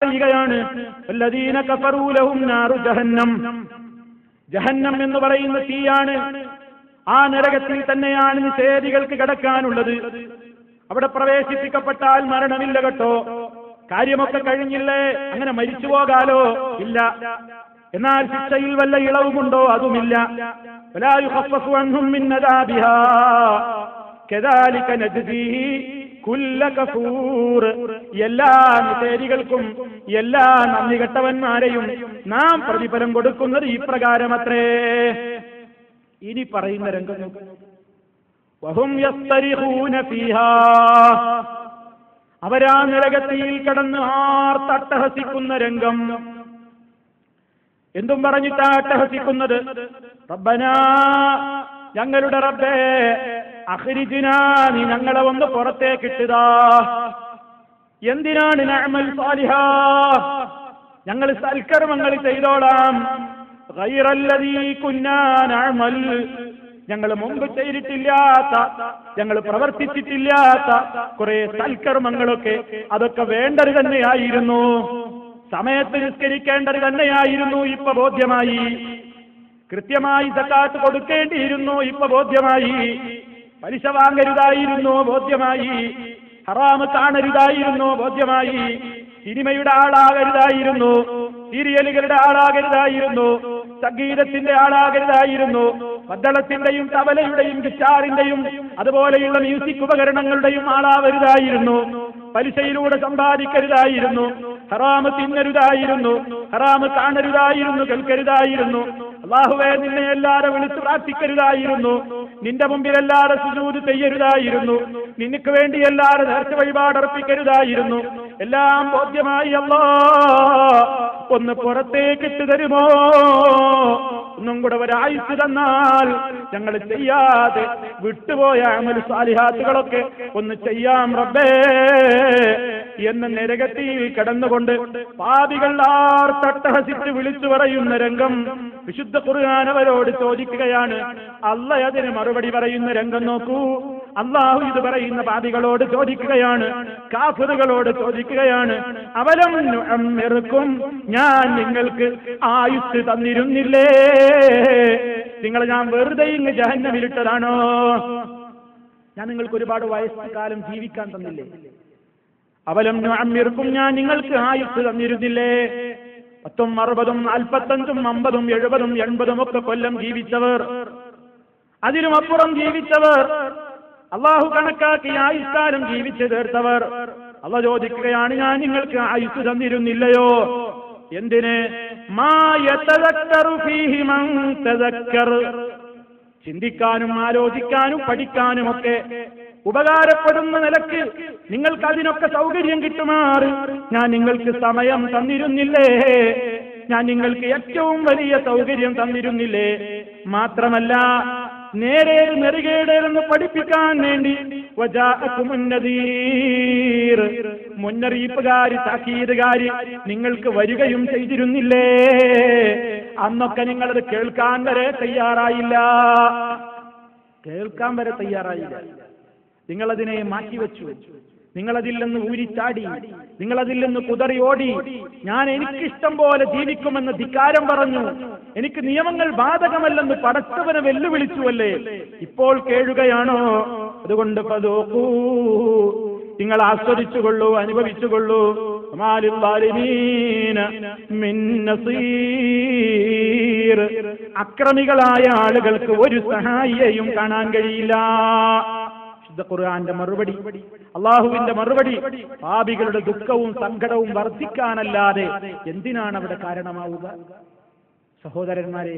പറയുകയാണ്, വല്ലദീന കഫറൂ ലഹും നാറു ജഹന്നം. ജഹന്നം എന്ന് പറയുന്ന തീയാണ്. ആ നരകത്തിൽ തന്നെയാണ് നിഷേധികൾക്ക് കടക്കാനുള്ളത്. അവിടെ പ്രവേശിപ്പിക്കപ്പെട്ടാൽ മരണമില്ല കേട്ടോ. കാര്യമൊക്കെ കഴിഞ്ഞില്ലേ, അങ്ങനെ മരിച്ചു പോകാലോ? ഇല്ല. എന്നാൽ ശിക്ഷയിൽ വല്ല ഇളവുമുണ്ടോ? അതുമില്ല. വലാ യുഖഫഫു അൻഹും മിൻ അദാബിഹാ കദാലിക നജ്സീ കുല്ല കഫൂർ. എല്ലാ നിഷേധികൾക്കും എല്ലാ നന്ദികെട്ടവന്മാരെയും നാം പ്രതിഫലം കൊടുക്കുന്നത് ഇപ്രകാരമത്രേ. ഇനി പറയുന്ന രംഗം വഹും യസ്തരിഖൂന ഫീഹാ. അവരാ നരകത്തിൽ കടന്ന് ആർത്തട്ടഹസിക്കുന്ന രംഗം. എന്തും പറഞ്ഞിട്ടാ അട്ടഹസിക്കുന്നത്? റബ്ബനാ, ഞങ്ങളുടെ റബ്ബേ, അഖ്രിജ്നാ, നീ ഞങ്ങളെ ഒന്ന് പുറത്തേക്കിട്ടുതാ. എന്തിനാണ്? നഅമൽ സാലിഹാ, ഞങ്ങൾ സൽക്കർമ്മങ്ങൾ ചെയ്തോളാം. ഗൈറല്ലദീ കുന്നാ നഅമൽ, ഞങ്ങൾ മുമ്പ് ചെയ്തിട്ടില്ലാത്ത, ഞങ്ങൾ പ്രവർത്തിച്ചിട്ടില്ലാത്ത കുറെ സൽക്കർമ്മങ്ങളൊക്കെ അതൊക്കെ വേണ്ടത് തന്നെയായിരുന്നു. സമയത്ത് നിസ്കരിക്കേണ്ടത് തന്നെയായിരുന്നു, ഇപ്പൊ ബോധ്യമായി. കൃത്യമായി സക്കാത്ത് കൊടുക്കേണ്ടിയിരുന്നു, ഇപ്പൊ ബോധ്യമായി. പലിശ വാങ്ങരുതായിരുന്നു, ബോധ്യമായി. ഹറാമ് കാണരുതായിരുന്നു, ബോധ്യമായി. സിനിമയുടെ ആളാകരുതായിരുന്നു, സീരിയലുകളുടെ ആളാകരുതായിരുന്നു, സംഗീതത്തിന്റെ ആളാകരുതായിരുന്നു, മദ്ദളത്തിന്റെയും തബലയുടെയും ഗിറ്റാറിന്റെയും അതുപോലെയുള്ള മ്യൂസിക് ഉപകരണങ്ങളുടെയും ആളാവരുതായിരുന്നു. പലിശയിലൂടെ സമ്പാദിക്കരുതായിരുന്നു, ഹറാമ് തിന്നരുതായിരുന്നു, ഹറാമ് കാണരുതായിരുന്നു, കേൾക്കരുതായിരുന്നു. അല്ലാഹുവേ, നിന്നെ എല്ലാരെ വിളിച്ചു പ്രാർത്ഥിക്കരുതായിരുന്നു, നിന്റെ മുമ്പിൽ എല്ലാരെ സുജൂദ് ചെയ്യരുതായിരുന്നു, നിനക്ക് വേണ്ടി എല്ലാരെ നേർച്ച വഴിപാടർപ്പിക്കരുതായിരുന്നു. എല്ലാം ബോധ്യമായി. അല്ലാഹ്, ഒന്ന് പുറത്തേക്കിട്ട് തരുമോ? ഒന്നും കൂടെ ഒരായുസ് തന്നാൽ ഞങ്ങൾ ചെയ്യാതെ വിട്ടുപോയ അമൽ സാലിഹാത്തുകളൊക്കെ ഒന്ന് ചെയ്യാം റബ്ബേ എന്ന് നരകത്തിൽ കടന്നുകൊണ്ട് പാപികൾ ആർത്തട്ടഹസിച്ച് വിളിച്ചു പറയുന്ന രംഗം വിശുദ്ധ ഖുർആൻ അവരോട് ചോദിക്കുകയാണ്. അല്ലാഹ് അതിന് മറുപടി പറയുന്ന രംഗം നോക്കൂ. അല്ലാഹു ഇത് പറയുന്ന പാപികളോട് ചോദിക്കുകയാണ്, കാഫിറുകളോട് ചോദിക്കുകയാണ്, അവലം നുഅമ്മിറുക്കും, ഞാൻ നിങ്ങൾക്ക് ആയുസ് തന്നിരുന്നില്ലേ? നിങ്ങളെ ഞാൻ വെറുതെ ഇങ്ങ് ജഹന്നമിലിട്ടതാണോ? ഞാൻ നിങ്ങൾക്ക് ഒരുപാട് വയസ്സുകാലം ജീവിക്കാൻ തന്നില്ലേ? അവലം നുഅമ്മിറുക്കും, ഞാൻ നിങ്ങൾക്ക് ആയുസ് തന്നിരുന്നില്ലേ? 10ഉം 60ഉം 45ഉം 50ഉം 70ഉം 80ഉം ഒക്കെ കൊല്ലം ജീവിച്ചവർ, അതിലും അപ്പുറം ജീവിച്ചവർ, അള്ളാഹു കണക്കാക്കി ആയുഷ്കാലം ജീവിച്ചു തീർത്തവർ, അള്ളാഹ് ചോദിക്കുകയാണ്, ഞാൻ നിങ്ങൾക്ക് ആയുസ് തന്നിരുന്നില്ലയോ? എന്തിന്? മാ യതദക്കറു ഫീഹി മൻ തദക്കർ, ചിന്തിക്കാനും ആലോചിക്കാനും പഠിക്കാനുമൊക്കെ ഉപകാരപ്പെടുന്ന നിലക്ക് നിങ്ങൾക്ക് അതിനൊക്കെ സൗകര്യം കിട്ടുമാറ് ഞാൻ നിങ്ങൾക്ക് സമയം തന്നിരുന്നില്ലേ? ഞാൻ നിങ്ങൾക്ക് ഏറ്റവും വലിയ സൗകര്യം തന്നിരുന്നില്ലേ? മാത്രമല്ല, നേരെ നെറുകേടെന്ന് പഠിപ്പിക്കാൻ വേണ്ടി മുന്നറിയിപ്പുകാരി, താക്കീതുകാരി നിങ്ങൾക്ക് വരികയും ചെയ്തിരുന്നില്ലേ? അന്നൊക്കെ നിങ്ങളത് കേൾക്കാൻ വരെ തയ്യാറായില്ല. കേൾക്കാൻ വരെ തയ്യാറായില്ല. നിങ്ങളതിനെ മാറ്റിവെച്ചു, നിങ്ങളതിൽ നിന്ന് ഊരിച്ചാടി, നിങ്ങളതിൽ നിന്ന് കുതറി ഓടി. ഞാൻ എനിക്കിഷ്ടം പോലെ ജീവിക്കുമെന്ന് ധിക്കാരം പറഞ്ഞു, എനിക്ക് നിയമങ്ങൾ ബാധകമല്ലെന്ന് പടച്ചവനെ വെല്ലുവിളിച്ചുവല്ലേ? ഇപ്പോൾ കേഴുകയാണോ? അതുകൊണ്ട് ഫദൂഖൂ, നിങ്ങൾ ആസ്വദിച്ചുകൊള്ളൂ, അനുഭവിച്ചുകൊള്ളൂ. അക്രമികളായ ആളുകൾക്ക് ഒരു സഹായിയെയും കാണാൻ കഴിയില്ല. ഖുർആന്റെ മറുപടി, അള്ളാഹുവിന്റെ മറുപടി, പാപികളുടെ ദുഃഖവും സങ്കടവും വർദ്ധിക്കാനല്ലാതെ എന്തിനാണ് അവിടെ കാരണമാവുക? സഹോദരന്മാരെ,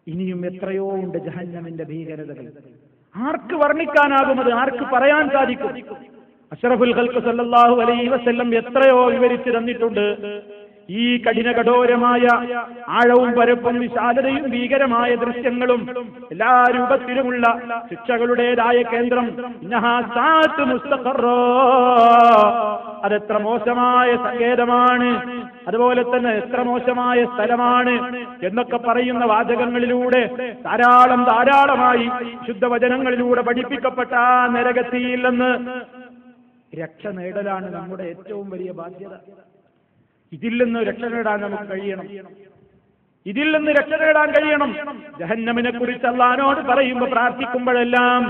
ഇനിയും എത്രയോ ഉണ്ട് ജഹന്നമിന്റെ ഭീകരതകൾ. ആർക്ക് വർണ്ണിക്കാനാകുമത്? ആർക്ക് പറയാൻ സാധിക്കും? അഷ്റഫുൽ ഖൽഖ് സല്ലല്ലാഹു അലൈഹി വസല്ലം എത്രയോ വിവരിച്ചു തന്നിട്ടുണ്ട്. ഈ കഠിനകഠോരമായ ആഴവും പരപ്പും വിശാലതയും ഭീകരമായ ദൃശ്യങ്ങളും എല്ലാ രൂപത്തിലുമുള്ള ശിക്ഷകളുടേതായ കേന്ദ്രം അതെത്ര മോശമായ സങ്കേതമാണ്, അതുപോലെ തന്നെ എത്ര മോശമായ സ്ഥലമാണ് എന്നൊക്കെ പറയുന്ന വാചകങ്ങളിലൂടെ ധാരാളമായി ശുദ്ധവചനങ്ങളിലൂടെ പഠിപ്പിക്കപ്പെട്ട ആ നരകത്തിൽ നിന്ന് രക്ഷ നേടലാണ് നമ്മുടെ ഏറ്റവും വലിയ ബാധ്യത. ഇതിൽ നിന്ന് രക്ഷ നേടാൻ നമുക്ക് കഴിയണം. ഇതിൽ നിന്ന് രക്ഷ നേടാൻ കഴിയണം. ജഹന്നമിനെ കുറിച്ച് അല്ലാഹുവോട് പറയുമ്പോൾ പ്രാർത്ഥിക്കുമ്പോഴെല്ലാം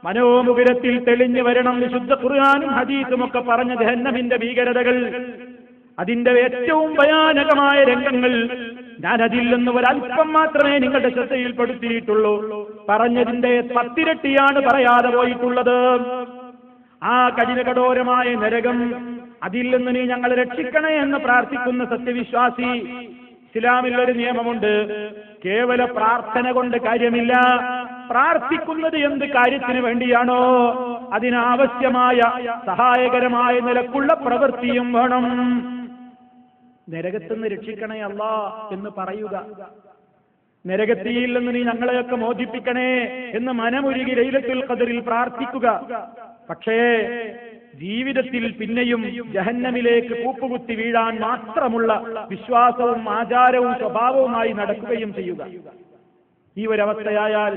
മനോമുകുരത്തിൽ തെളിഞ്ഞു വരണം. വിശുദ്ധ ഖുർആനും ഹദീസും ഒക്കെ പറഞ്ഞ ജഹന്നമിന്റെ ഭീകരതകൾ, അതിന്റെ ഏറ്റവും ഭയാനകമായ രംഗങ്ങൾ ഞാൻ അതിൽ നിന്ന് ഒരല്പം മാത്രമേ നിങ്ങളുടെ ശ്രദ്ധയിൽപ്പെടുത്തിയിട്ടുള്ളൂ. പറഞ്ഞതിന്റെ 10 ഇരട്ടിയാണ് പറയാതെ പോയിട്ടുള്ളത്. ആ കഠിനകഠോരമായ നരകം, അതിൽ നിന്ന് നീ ഞങ്ങളെ രക്ഷിക്കണേ എന്ന് പ്രാർത്ഥിക്കുന്ന സത്യവിശ്വാസി, ഇസ്ലാമിൽ ഒരു നിയമമുണ്ട്, കേവല പ്രാർത്ഥന കൊണ്ട് കാര്യമില്ല. പ്രാർത്ഥിക്കുന്നത് എന്ത് കാര്യത്തിന് വേണ്ടിയാണോ അതിനാവശ്യമായ സഹായകരമായ നിലക്കുള്ള പ്രവൃത്തിയും വേണം. നരകത്തിൽ നിന്ന് രക്ഷിക്കണേ അല്ലാ എന്ന് പറയുക, നരകത്തിയിൽ നിന്ന് നീ ഞങ്ങളെയൊക്കെ മോചിപ്പിക്കണേ എന്ന് മനമുരുകി ലൈലത്തുൽ ഖദറിൽ പ്രാർത്ഥിക്കുക. പക്ഷേ ജീവിതത്തിൽ പിന്നെയും ജഹന്നമിലേക്ക് കൂപ്പുകുത്തി വീഴാൻ മാത്രമുള്ള വിശ്വാസവും ആചാരവും സ്വഭാവവുമായി നടക്കുകയും ചെയ്യുക. ഈ ഒരവസ്ഥയായാൽ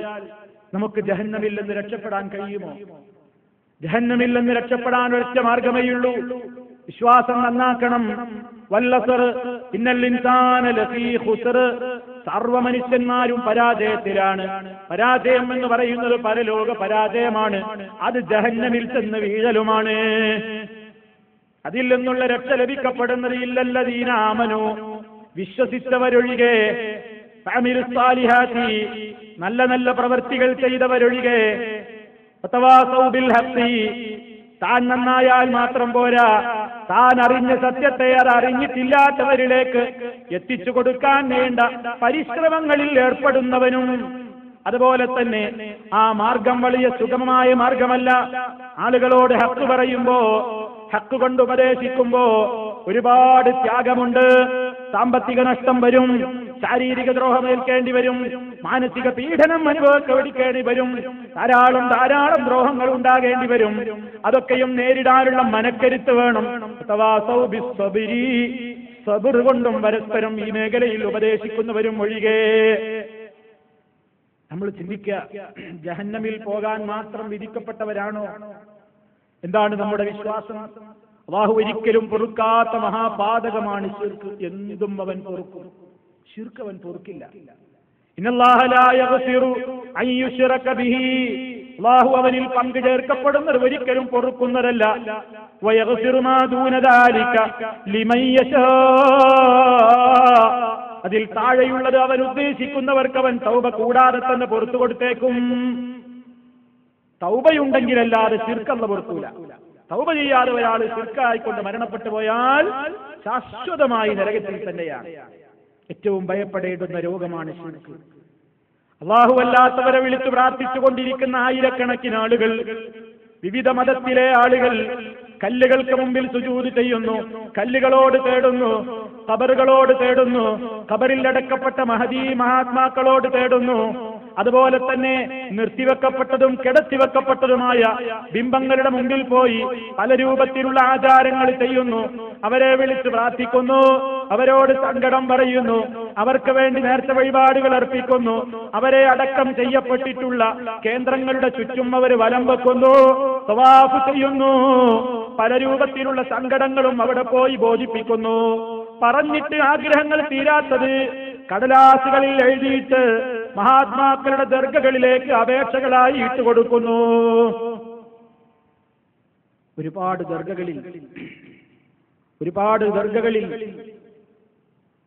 നമുക്ക് ജഹന്നമിൽ നിന്ന് രക്ഷപ്പെടാൻ കഴിയുമോ? ജഹന്നമിൽ നിന്ന് രക്ഷപ്പെടാൻ ഒരൊറ്റ മാർഗമേയുള്ളൂ. വിശ്വാസം നന്നാക്കണം. വല്ലസർ ഇന്നൽ ഇൻസാന ലഫീ ഖുസ്ർ, സർവ്വ മനുഷ്യന്മാരും പരാജയത്തിലാണ്. പരാജയം എന്ന് പറയുന്നത് പരലോക പരാജയമാണ്. അത് ജഹന്നമിൽ ചെന്ന് വീഴലുമാണ്. അതിൽ നിന്നുള്ള രക്ഷ ലഭിക്കപ്പെടുന്നത് ഇല്ലല്ലദീന ആമനു, വിശ്വസിച്ചവരൊഴികെ, ഫഅമിലുസ് സാലിഹാത്തി, നല്ല നല്ല പ്രവൃത്തികൾ ചെയ്തവരൊഴികെ, വതവാസൗ ബിൽ ഹഖ്, താൻ നന്നായാൽ മാത്രം പോരാ, താൻ അറിഞ്ഞ സത്യത്തെ അത് അറിഞ്ഞിട്ടില്ലാത്തവരിലേക്ക് എത്തിച്ചു കൊടുക്കാൻ വേണ്ട പരിശ്രമങ്ങളിൽ ഏർപ്പെടുന്നവനും. അതുപോലെ തന്നെ ആ മാർഗം വലിയ സുഗമമായ മാർഗമല്ല. ആളുകളോട് ഹക്ക് പറയുമ്പോ, ഹക്ക് കൊണ്ട് ഉപദേശിക്കുമ്പോ ഒരുപാട് ത്യാഗമുണ്ട്. സാമ്പത്തിക നഷ്ടം വരും, ശാരീരിക ദ്രോഹമേൽക്കേണ്ടി വരും, മാനസിക പീഡനം അനുഭവിക്കേണ്ടി വരും, ധാരാളം ദ്രോഹങ്ങൾ ഉണ്ടാകേണ്ടി വരും. അതൊക്കെയും നേരിടാനുള്ള മനക്കരുത്ത് വേണം. സബർ കൊണ്ടും പരസ്പരം ഈ മേഖലയിൽ ഉപദേശിക്കുന്നവരും ഒഴികെ. നമ്മൾ ചിന്തിക്കുക, ജഹന്നമിൽ പോകാൻ മാത്രം വിധിക്കപ്പെട്ടവരാണോ? എന്താണ് നമ്മുടെ വിശ്വാസം? അല്ലാഹു ഒരിക്കലും പൊറുക്കാത്ത മഹാപാതകമാണ് ശിർക്ക്. എന്തും അവൻ പൊറുക്കും, ശിർക്ക് അവൻ പൊറുക്കില്ല. ഇന്നല്ലാഹ ലാ യഗ്ഫിറു അൻ യുശ്റക ബിഹി, അല്ലാഹു അവനിൽ പങ്കു ചേർക്കപ്പെടുന്നത് ഒരിക്കലും പൊറുക്കുന്നതല്ല. വയഗ്ഫിറു മാ ദൂന ദാലിക ലിമൻ യശാ, അതിൽ താഴെയുള്ളത് അവൻ ഉദ്ദേശിക്കുന്നവർക്ക് അവൻ തൗബ കൂടാതെ തന്നെ പുറത്തു കൊടുത്തേക്കും. തൗബയുണ്ടെങ്കിലല്ലാതെ ശിർക്കല്ല പുറത്തൂല. തൗബ ചെയ്യാതെ ഒരാൾ ശിർക്കായിക്കൊണ്ട് മരണപ്പെട്ടു പോയാൽ ശാശ്വതമായി നരകത്തിൽ തന്നെയാണ്. ഏറ്റവും ഭയപ്പെടേണ്ടുന്ന രോഗമാണ് ശിർക്ക്. അല്ലാഹു അല്ലാത്തവരെ വിളിച്ചു പ്രാർത്ഥിച്ചുകൊണ്ടിരിക്കുന്ന ആയിരക്കണക്കിന് ആളുകൾ, വിവിധ മതത്തിലെ ആളുകൾ കല്ലുകൾക്ക് മുമ്പിൽ സുജൂദ് ചെയ്യുന്നു, കല്ലുകളോട് തേടുന്നു, ഖബറുകളോട് തേടുന്നു, ഖബറിൽ അടക്കപ്പെട്ട മഹാത്മാക്കളോട് തേടുന്നു. അതുപോലെ തന്നെ നിർത്തിവെക്കപ്പെട്ടതും കിടത്തിവെക്കപ്പെട്ടതുമായ ബിംബങ്ങളുടെ മുമ്പിൽ പോയി പല രൂപത്തിലുള്ള ആചാരങ്ങൾ ചെയ്യുന്നു. അവരെ വിളിച്ച് പ്രാർത്ഥിക്കുന്നു, അവരോട് സങ്കടം പറയുന്നു, അവർക്ക് വേണ്ടി നേർച്ച വഴിപാടുകൾ അർപ്പിക്കുന്നു. അവരെ അടക്കം ചെയ്യപ്പെട്ടിട്ടുള്ള കേന്ദ്രങ്ങളുടെ ചുറ്റും അവർ വലം വെക്കുന്നു, തവാഫ് ചെയ്യുന്നു. പല രൂപത്തിലുള്ള സങ്കടങ്ങളും അവിടെ പോയി ബോധിപ്പിക്കുന്നു. പറഞ്ഞിട്ട് ആഗ്രഹങ്ങൾ തീരാത്തത് കടലാസുകളിൽ എഴുതിയിട്ട് മഹാത്മാക്കളുടെ ദർഗകളിലേക്ക് അപേക്ഷകളായി ഇട്ടുകൊടുക്കുന്നു. ഒരുപാട് ദർഗകളിൽ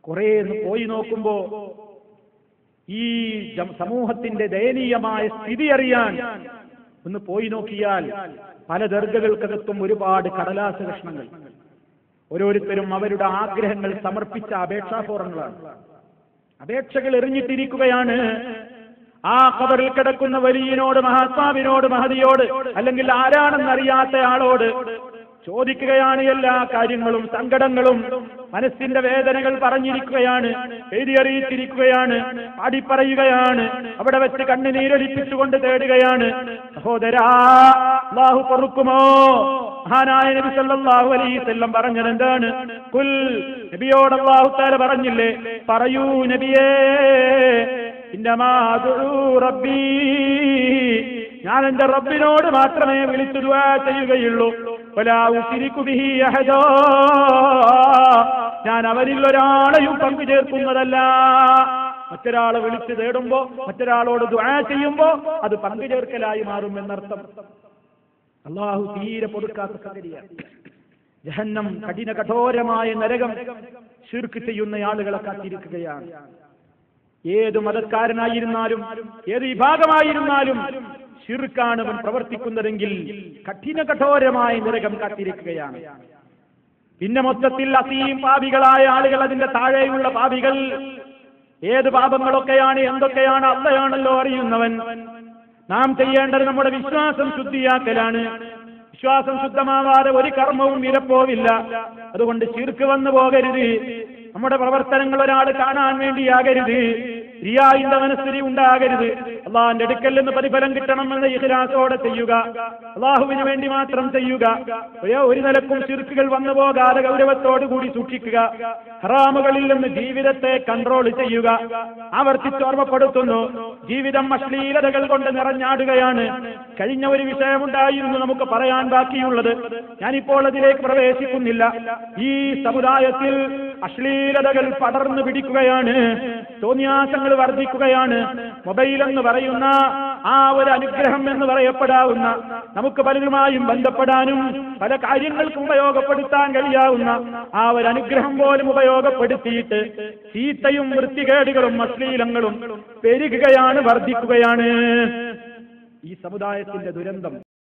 കുറെ പോയി നോക്കുമ്പോ ഈ സമൂഹത്തിന്റെ ദയനീയമായ സ്ഥിതി അറിയാൻ ഒന്ന് പോയി നോക്കിയാൽ പല ദർഗകൾക്കകത്തും ഒരുപാട് കടലാസ് കഷ്ണങ്ങൾ. ഓരോരുത്തരും അവരുടെ ആഗ്രഹങ്ങൾ സമർപ്പിച്ച അപേക്ഷാ ഫോറങ്ങളാണ്. അപേക്ഷകൾ എറിഞ്ഞിട്ടിരിക്കുകയാണ്. ആ ഖബറിൽ കിടക്കുന്ന വലിയനോട്, മഹാത്മാവിനോട്, മഹദിയോട്, അല്ലെങ്കിൽ ആരാണെന്നറിയാത്ത ആളോട് ചോദിക്കുകയാണ് എല്ലാ കാര്യങ്ങളും, സങ്കടങ്ങളും, മനസ്സിന്റെ വേദനകൾ പറഞ്ഞിരിക്കുകയാണ്, എഴുതിയറിയിച്ചിരിക്കുകയാണ്, പാടിപ്പറയുകയാണ്. അവിടെ വെച്ച് കണ്ണുനീരൊലിപ്പിച്ചുകൊണ്ട് തേടുകയാണ്. സഹോദരാ, അല്ലാഹു പൊറുക്കുമോ? മഹാനായ നബി സല്ലല്ലാഹു അലൈഹി വസല്ലം പറഞ്ഞത് എന്താണ്? കുൽ, നബിയോട് അല്ലാഹു തആല പറഞ്ഞില്ലേ, പറയൂ നബിയേ, ഇന്നമാ അദ്ഉ റബ്ബി, ഞാൻ എന്റെ റബ്ബിനോട് മാത്രമേ വിളിച്ചു ദുആ ചെയ്യുകയുള്ളൂ. വലാ ഉശ്രികു ബിഹി അഹദാ, ഞാൻ അവരിൽ ഒരാളെയും പങ്കു ചേർക്കുന്നതല്ല. മറ്റൊരാളെ വിളിച്ചു തേടുമ്പോ, മറ്റൊരാളോട് ദുആ ചെയ്യുമ്പോ അത് പങ്കു ചേർക്കലായി മാറും എന്നർത്ഥം. അള്ളാഹു തീരെ പൊറുക്കാത്ത സംഗതിയാണ്. ജഹന്നം കഠിന കഠോരമായ നരകം ശിർക്ക് ചെയ്യുന്ന ആളുകളെ കാത്തിരിക്കുകയാണ്. ഏത് മതക്കാരനായിരുന്നാലും ഏത് വിഭാഗമായിരുന്നാലും ശിർക്കാണ് അവൻ പ്രവർത്തിക്കുന്നതെങ്കിൽ കഠിന കഠോരമായ നരകം കാത്തിരിക്കുകയാണ്. പിന്നെ മൊത്തത്തിൽ അസീം പാപികളായ ആളുകൾ, അതിന്റെ താഴെയുള്ള പാപികൾ, ഏത് പാപങ്ങളൊക്കെയാണ് എന്തൊക്കെയാണ് അള്ളയാണല്ലോ അറിയുന്നവൻ. നാം ചെയ്യേണ്ടത് നമ്മുടെ വിശ്വാസം ശുദ്ധിയാക്കലാണ്. വിശ്വാസം ശുദ്ധമാവാതെ ഒരു കർമ്മവും വിലപ്പോവില്ല. അതുകൊണ്ട് ശിർക്ക് വന്നു പോകരുത്. നമ്മുടെ പ്രവർത്തനങ്ങൾ ഒരാൾ കാണാൻ വേണ്ടിയാകരുത്. റിയായിന്റെ മനസ്ഥിതി ഉണ്ടാകരുത്. അള്ളാഹിന്റെ അടുക്കൽ നിന്ന് പ്രതിഫലം കിട്ടണമെന്ന് ഇഖ്ലാസോടെ ചെയ്യുക. അള്ളാഹുവിന് വേണ്ടി മാത്രം ചെയ്യുക. ഒരു നിലക്കും ശിർക്കുകൾ വന്നു പോകാതെ ഗൗരവത്തോടു കൂടി സൂക്ഷിക്കുക. ഹറാമുകളിൽ നിന്ന് ജീവിതത്തെ കൺട്രോൾ ചെയ്യുക. ആവർത്തിച്ചോർമ്മപ്പെടുത്തുന്നു, ജീവിതം അശ്ലീലതകൾ കൊണ്ട് നിറഞ്ഞാടുകയാണ്. കഴിഞ്ഞ ഒരു വിഷയമുണ്ടായിരുന്നു നമുക്ക് പറയാൻ ബാക്കിയുള്ളത്. ഞാനിപ്പോൾ അതിലേക്ക് പ്രവേശിക്കുന്നില്ല. ഈ സമുദായത്തിൽ അശ്ലീലതകൾ പടർന്നു പിടിക്കുകയാണ്. തോന്നിയാസങ്ങൾ വർദ്ധിക്കുകയാണ്. മൊബൈൽ എന്ന് പറയുന്ന ആ ഒരു അനുഗ്രഹം എന്ന് പറയപ്പെടാവുന്ന, നമുക്ക് പലരുമായും ബന്ധപ്പെടാനും പല കാര്യങ്ങൾക്കും ഉപയോഗപ്പെടുത്താൻ കഴിയാവുന്ന ആ ഒരു അനുഗ്രഹം പോലും ഉപയോഗപ്പെടുത്തിയിട്ട് ചീത്തയും വൃത്തികേടുകളും അശ്ലീലങ്ങളും പെരുകുകയാണ്, വർദ്ധിക്കുകയാണ്. ഈ സമുദായത്തിന്റെ ദുരന്തം